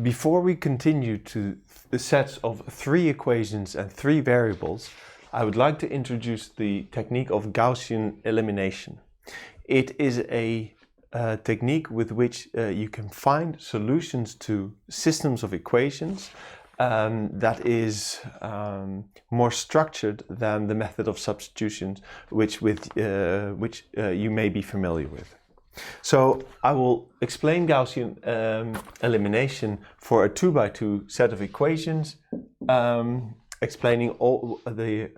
Before we continue to the sets of 3 equations and 3 variables, I would like to introduce the technique of Gaussian elimination. It is a technique with which you can find solutions to systems of equations that is more structured than the method of substitution, which you may be familiar with. So I will explain Gaussian elimination for a 2x2 set of equations, explaining all the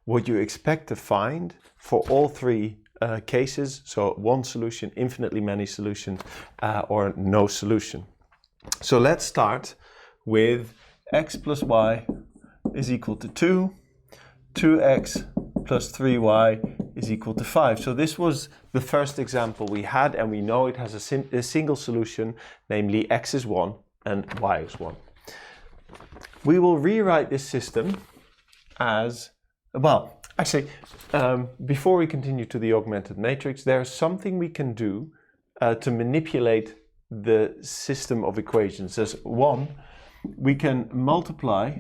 what you expect to find for all 3 cases. So one solution, infinitely many solutions, or no solution. So let's start with x plus y is equal to 2, 2x plus 3y is equal to 5. So this was the first example we had, and we know it has a single solution, namely x is 1 and y is 1. We will rewrite this system as, well, actually, before we continue to the augmented matrix, there's something we can do to manipulate the system of equations. There's one, we can multiply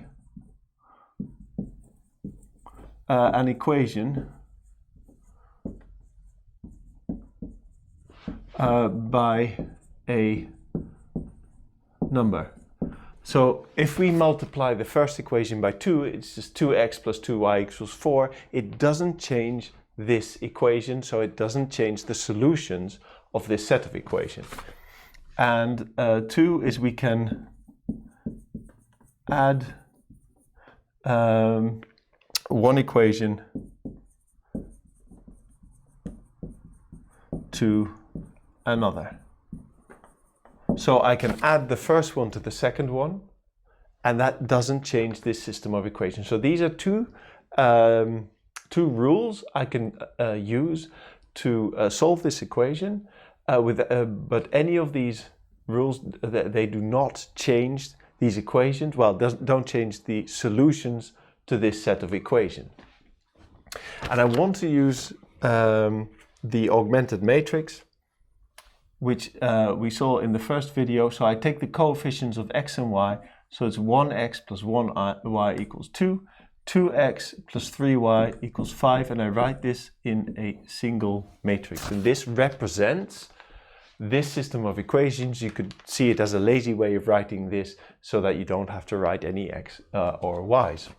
an equation by a number. So if we multiply the first equation by 2, it's just 2x plus 2y equals 4. It doesn't change this equation, so it doesn't change the solutions of this set of equations. And 2 is we can add one equation to another. So I can add the first one to the second one, and that doesn't change this system of equations. So these are two rules I can use to solve this equation. But any of these rules, they do not change these equations. Well, don't change the solutions to this set of equations. And I want to use the augmented matrix, which we saw in the first video. So I take the coefficients of x and y, so it's 1x plus 1y equals 2, 2x plus 3y equals 5, and I write this in a single matrix. And this represents this system of equations. You could see it as a lazy way of writing this so that you don't have to write any x or y's.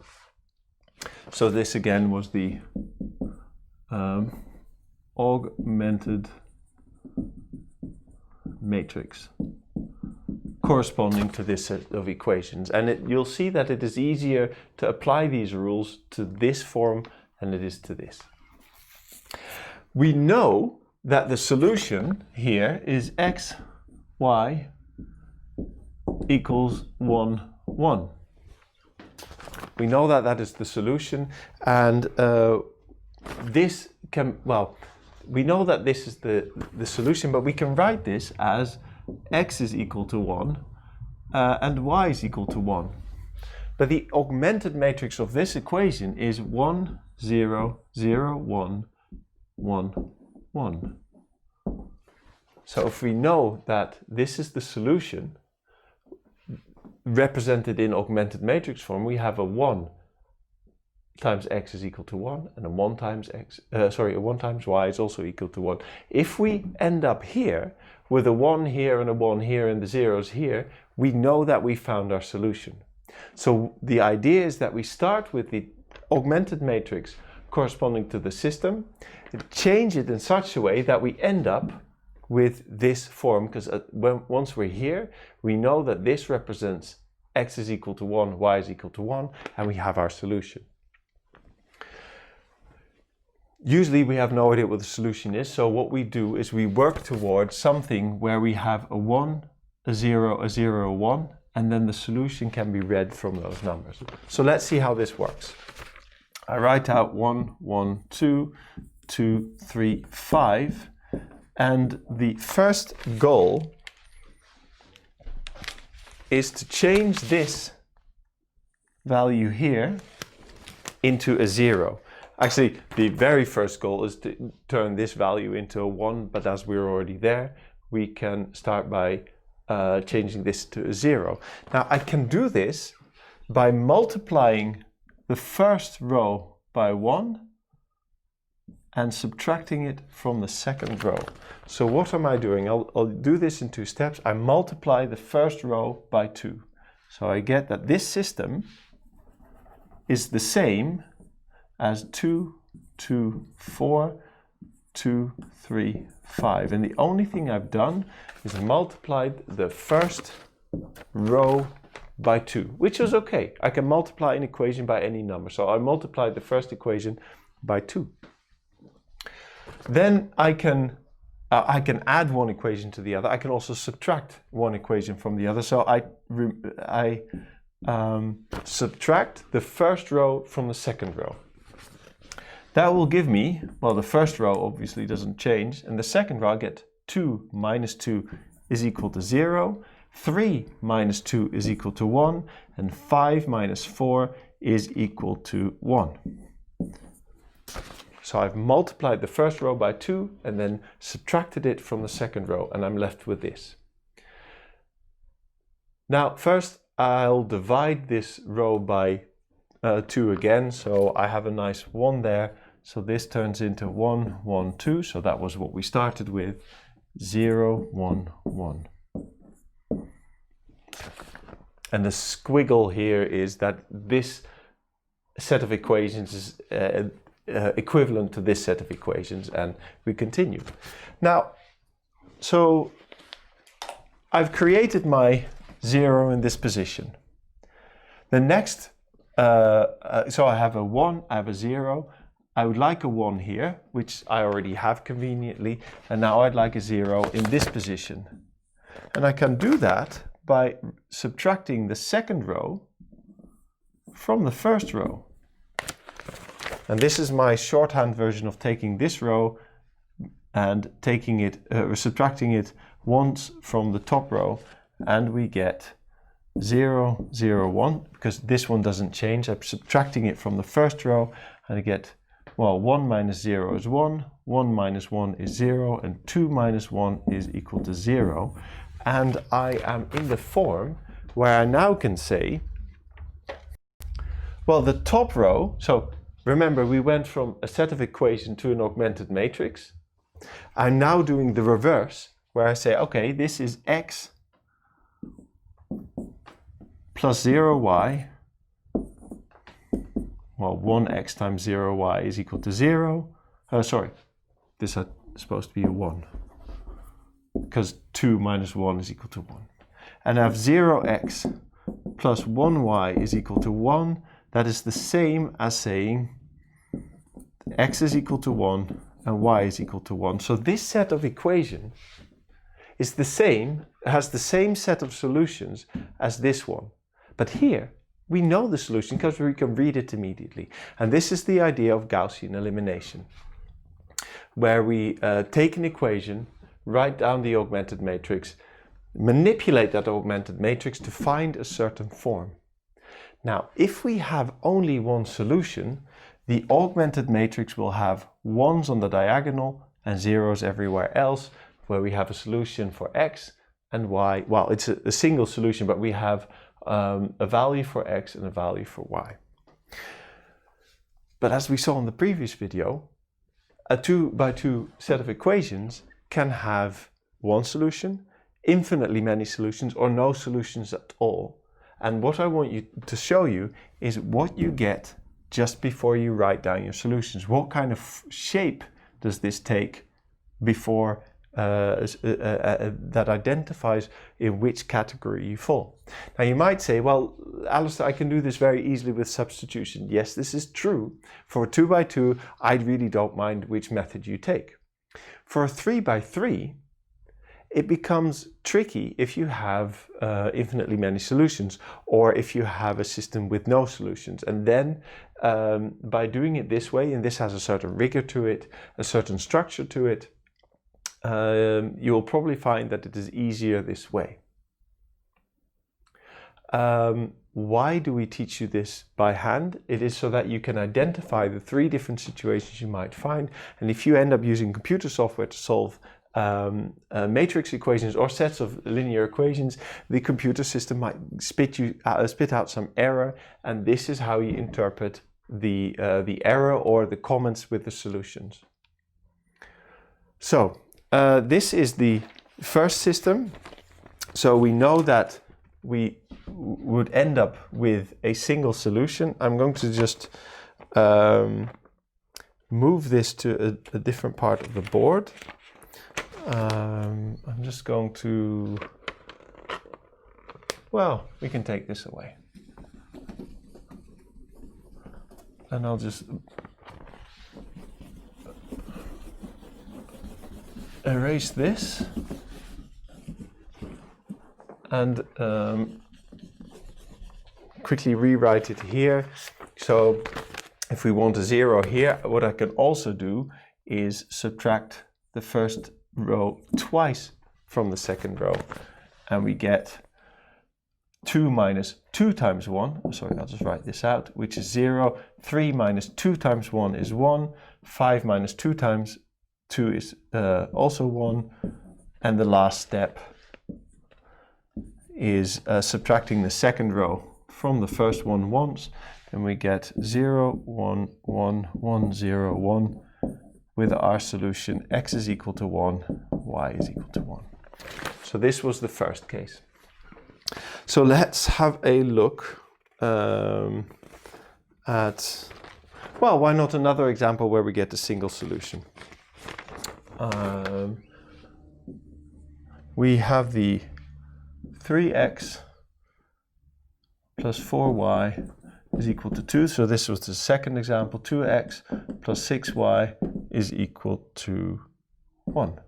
So this again was the augmented matrix corresponding to this set of equations, and you'll see that it is easier to apply these rules to this form than it is to this. We know that the solution here is x, y equals 1, 1. We know that that is the solution, and this can, well, we know that this is the solution, but we can write this as x is equal to 1 and y is equal to 1. But the augmented matrix of this equation is 1, 0, 0, 1, 1, 1. So if we know that this is the solution represented in augmented matrix form, we have a 1 times x is equal to 1, and a 1 times y is also equal to 1. If we end up here with a 1 here and a 1 here and the zeros here, we know that we found our solution. So the idea is that we start with the augmented matrix corresponding to the system, change it in such a way that we end up with this form, because once we're here, we know that this represents x is equal to 1, y is equal to 1, and we have our solution. Usually we have no idea what the solution is, so what we do is we work towards something where we have a 1, a 0, a 0, a 1, and then the solution can be read from those numbers. So let's see how this works. I write out 1, 1, 2, 2, 3, 5, and the first goal is to change this value here into a 0. Actually, the very first goal is to turn this value into a 1, but as we're already there, we can start by changing this to a 0. Now I can do this by multiplying the first row by 1 and subtracting it from the second row. So what am I doing? I'll do this in 2 steps. I multiply the first row by 2. So I get that this system is the same as 2, 2, 4, 2, 3, 5. And the only thing I've done is multiplied the first row by 2, which is okay. I can multiply an equation by any number. So I multiplied the first equation by 2. Then I can add one equation to the other. I can also subtract one equation from the other. So I subtract the first row from the second row. That will give me, well, the first row obviously doesn't change, and the second row I get 2 minus 2 is equal to 0, 3 minus 2 is equal to 1, and 5 minus 4 is equal to 1. So I've multiplied the first row by 2 and then subtracted it from the second row, and I'm left with this. Now first I'll divide this row by 2 again, so I have a nice 1 there. So this turns into 1, 1, 2. So that was what we started with. 0, 1, 1. And the squiggle here is that this set of equations is equivalent to this set of equations, and we continue. Now, so I've created my 0 in this position. The next, so I have a 1, I have a 0. I would like a 1 here, which I already have conveniently, and now I'd like a 0 in this position. And I can do that by subtracting the second row from the first row. And this is my shorthand version of taking this row and taking it, subtracting it once from the top row, and we get 0, 0, 1, because this one doesn't change. I'm subtracting it from the first row, and I get, well, 1 minus 0 is 1, 1 minus 1 is 0, and 2 minus 1 is equal to 0. And I am in the form where I now can say, well, the top row, so remember we went from a set of equations to an augmented matrix. I'm now doing the reverse, where I say, okay, this is x plus 0y, well, 1x times 0y is equal to 0. Sorry, this is supposed to be a 1, because 2 minus 1 is equal to 1. And I have 0x plus 1y is equal to 1. That is the same as saying x is equal to 1 and y is equal to 1. So this set of equations is the same, has the same set of solutions as this one. But here, we know the solution because we can read it immediately. And this is the idea of Gaussian elimination, where we take an equation, write down the augmented matrix, manipulate that augmented matrix to find a certain form. Now, if we have only one solution, the augmented matrix will have 1s on the diagonal and 0s everywhere else, where we have a solution for x and y. Well, it's a single solution, but we have a value for x and a value for y. But as we saw in the previous video, a 2 by 2 set of equations can have one solution, infinitely many solutions, or no solutions at all. And what I want you to show you is what you get just before you write down your solutions. What kind of shape does this take before that identifies in which category you fall? Now you might say, well, Alistair, I can do this very easily with substitution. Yes, this is true. For a 2 by 2, I really don't mind which method you take. For a 3 by 3, it becomes tricky if you have infinitely many solutions, or if you have a system with no solutions. And then by doing it this way, and this has a certain rigor to it, a certain structure to it, you will probably find that it is easier this way. Why do we teach you this by hand? It is so that you can identify the 3 different situations you might find, and if you end up using computer software to solve matrix equations or sets of linear equations, the computer system might spit out some error, and this is how you interpret the error or the comments with the solutions. So this is the first system. So we know that we would end up with a single solution. I'm going to just move this to a different part of the board. I'm just going to, well, we can take this away. And I'll just erase this and quickly rewrite it here. So if we want a 0 here, what I can also do is subtract the first row twice from the second row, and we get 2 minus 2 times 1, sorry, I'll just write this out, which is 0. 3 minus 2 times 1 is 1. 5 minus 2 times 2 is also 1. And the last step is subtracting the second row from the first one once, and we get 0, 1, 1, 1, 0, 1. With our solution, x is equal to 1, y is equal to 1. So this was the first case. So let's have a look at, well, why not another example where we get a single solution. We have the 3x plus 4y is equal to 2. So this was the second example. 2x plus 6y is equal to 1.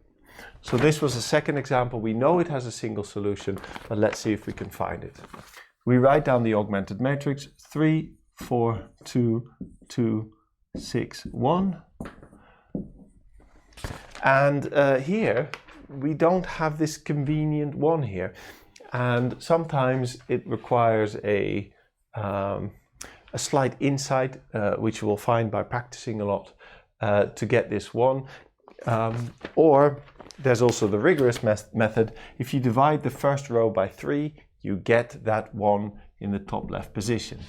So this was the second example. We know it has a single solution, but let's see if we can find it. We write down the augmented matrix 3, 4, 2, 2, 6, 1. And here we don't have this convenient 1 here. And sometimes it requires a slight insight, which you will find by practicing a lot, to get this 1. Or there's also the rigorous method. If you divide the first row by 3, you get that 1 in the top left position.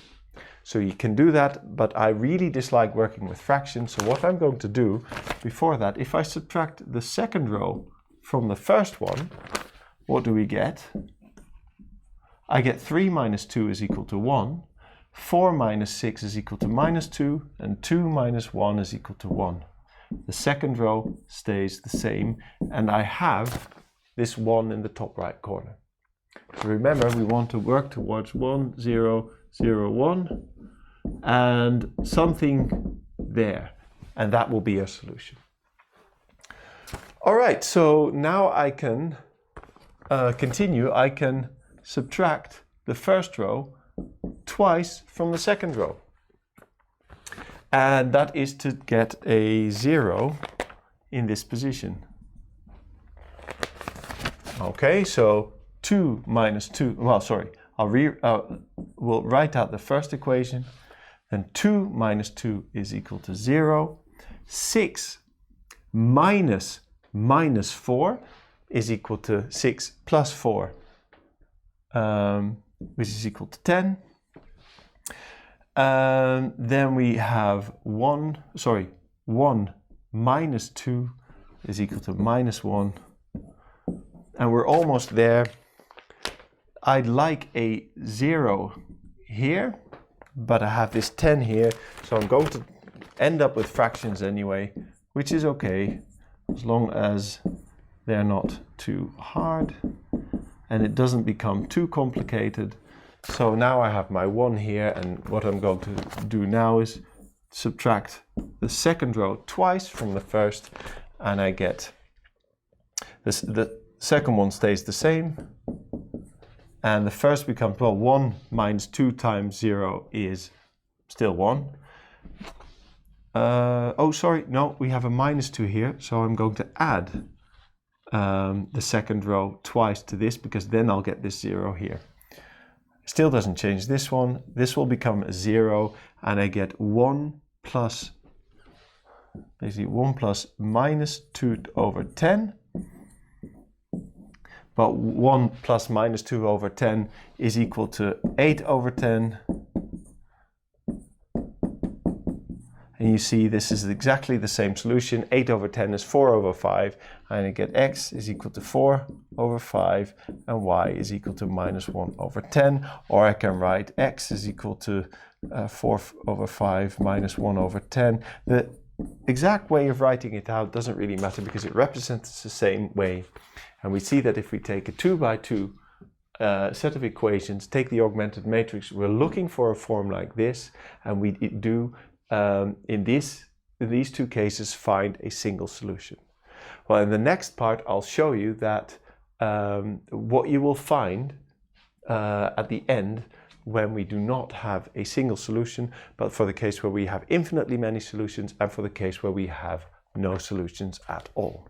So you can do that, but I really dislike working with fractions. So what I'm going to do before that, if I subtract the second row from the first one, what do we get? I get 3 minus 2 is equal to 1. 4 minus 6 is equal to minus 2, and 2 minus 1 is equal to 1. The second row stays the same, and I have this 1 in the top right corner. So remember, we want to work towards 1, 0, 0, 1, and something there, and that will be our solution. All right, so now I can continue. I can subtract the first row twice from the second row. And that is to get a 0 in this position. Okay, so 2 minus 2, well, sorry, we'll write out the first equation. Then 2 minus 2 is equal to 0. 6 minus 4 is equal to 6 plus 4, which is equal to 10. Then we have 1 minus 2 is equal to minus 1. And we're almost there. I'd like a 0 here, but I have this 10 here. So I'm going to end up with fractions anyway, which is okay, as long as they're not too hard and it doesn't become too complicated. So now I have my 1 here, and what I'm going to do now is subtract the second row twice from the first, and I get this, the second one stays the same, and the first becomes, well, 1 minus 2 times 0 is still 1. Oh, sorry, no, we have a minus 2 here, so I'm going to add the second row twice to this, because then I'll get this 0 here. Still doesn't change this one. This will become a 0, and I get 1 plus, basically 1 plus minus 2 over 10. But 1 plus minus 2 over 10 is equal to 8 over 10. And you see this is exactly the same solution. 8 over 10 is 4 over 5. And I get x is equal to 4 over 5 and y is equal to minus 1 over 10. Or I can write x is equal to 4 over 5 minus 1 over 10. The exact way of writing it out doesn't really matter because it represents the same way. And we see that if we take a 2 by 2 set of equations, take the augmented matrix, we're looking for a form like this, and we do in these two cases find a single solution. Well, in the next part I'll show you that what you will find at the end when we do not have a single solution, but for the case where we have infinitely many solutions and for the case where we have no solutions at all.